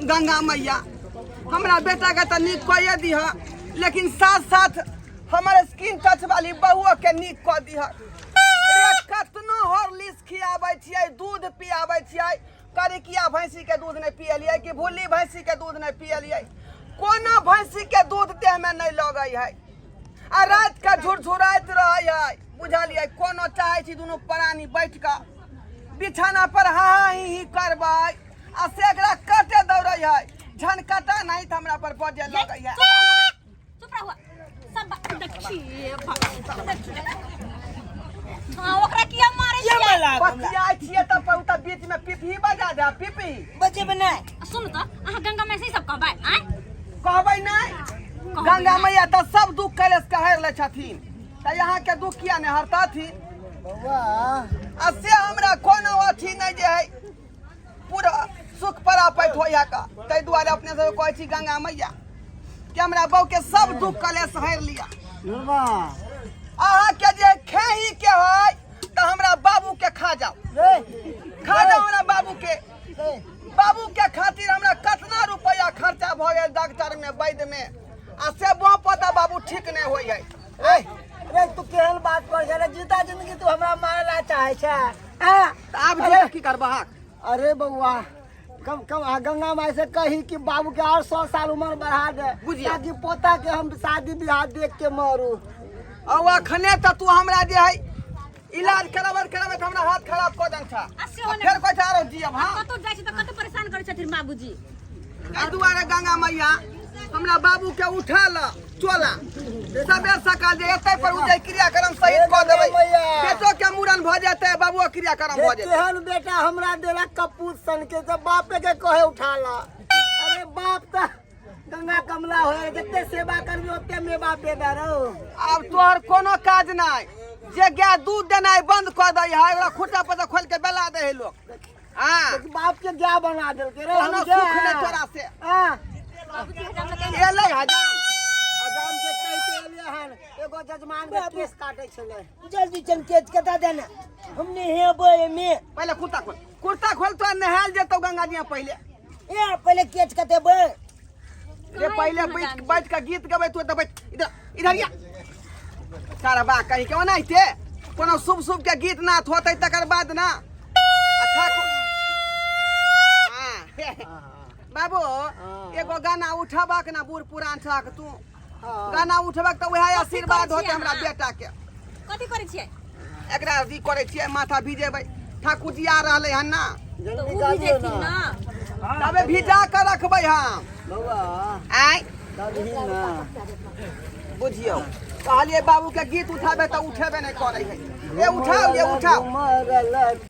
गंगा मैया हमारा बेटा के तो नीक कह दीह, लेकिन साथ साथ हमारे स्किन टच वाली बहुआ के नीक कह दीह। कतनो हॉर्लिक्स खियाबै छियै, दूध पियाबै छियै, करिकिया भैंसी के दूध नहीं पियलियै कि भूली भैंसी के दूध नहीं पियलियै, कोनो भैंसी के दूध देह में नहीं लगे है। आ रात का झुरझुराइत रहे है, बुझलियै। कोनो चाहे छी दोनों प्राणी बैठ के बिछाना पर हा ही करबै आ से एकरा कटे दौड़े है, झनकटा नहीं तो हमरा पर बजे लगे है। चुप रहो, सब देखिए हां ओकरा किया मारे छियै, बतियाइ छियै त पौता बीच में पिपही बजा दे, पिपही बजे बना। सुन त अहाँ गंगा में से सब कहबै आय कहबै नहीं। गंगा मैया तो सब दुख कलेस कहर ले छथिन, त यहाँ के दुख किया नहीं हरताथिन। वाह से हमरा कोनो अथी नहीं जे है, पूरा सुख प्राप्त होया का। तै दुआरे अपने से कहै छी गंगा मैया कि हमरा बहू के सब दुख कलेस हर लिया। अहाँ के जे खेही के है त हमरा बाबू के खा जाओ, खा जाओ हमरा बाबू के। बाबू के खातिर हमरा कितना रुपया खर्चा भ गए डॉक्टर में, वैद्य में, आ से पता बाबू ठीक नहीं होई है। रे तू केहन बात कर रे, जीता जिंदगी तू हमरा मारला चाहे छे। आब जे की करबा? अरे बउआ कम कम गंगा माई से कही कि बाबू के और 100 साल उम्र बढ़ा दे, ताकि पोता के हम शादी ब्याह देख के मरू। अब अखने त तू हमरा जे है इलाज कराबर त हमरा हाथ खराब क दन छा, फिर कोई आरो जियब। हां कतो जाय छी त कतो परेशान करे छथिन बाबूजी। ए दुआरे गंगा मैया हमरा बाबू के उठा ल चोला, सबेर सकाल जे एतै पर उजे क्रियाक्रम सहित क देबै, बेटो के मूरन भ जेतै, बाबू क्रियाक्रम भ जेतै। केहन बेटा हमरा देला कपूत सन के, जब बापे के कहे उठा ला। अरे बाप त गंगा कमला होए, जते सेवा करबी ओते मेवा दे दरो। अब तोहर कोनो काज नहीं, जे गाय दूध देनाइ बंद क दै है, ओकरा खुट्टा पर खोल के बेला दे है लोग। हां बाप के क्या बना देल के रे, हम सुख ने तोरा से। हां बाबूजी हजाम लगे एलै हजाम हजाम के कह के एलिए हन, एगो जजमान के केस काटे छले। जल्दी चल केस कटा देना, हमने हेबे में। पहले कुर्ता खोल तो नहाल जेतो गंगा जी पहले। ए पहले केस कटेबे रे, पहले बैठ के गीत गबै तू। बैठ इधर इधर या सारा बा कहीं के ओनाइते कोनो शुभ शुभ के गीत नाथ होतै तकर बाद ना। अच्छा बाबू एगो गाना उठबक ना, बूढ़ पुरान छक तू गाना उठबक त वह आशीर्वाद होते हमरा बेटा के। कथि करे छियै? एकरा अथी करे छियै, माथा भिजेबै, ठाकुर जी आ रहले हन ना, तो उ भी जेथिन ना, तबे भिजा के रखबै हम। बउआ आय तभी ना बुझियो कहलिए बाबू के गीत उठाबे त उठेबे नहीं करे है। ये उठाओ, ये उठाओ।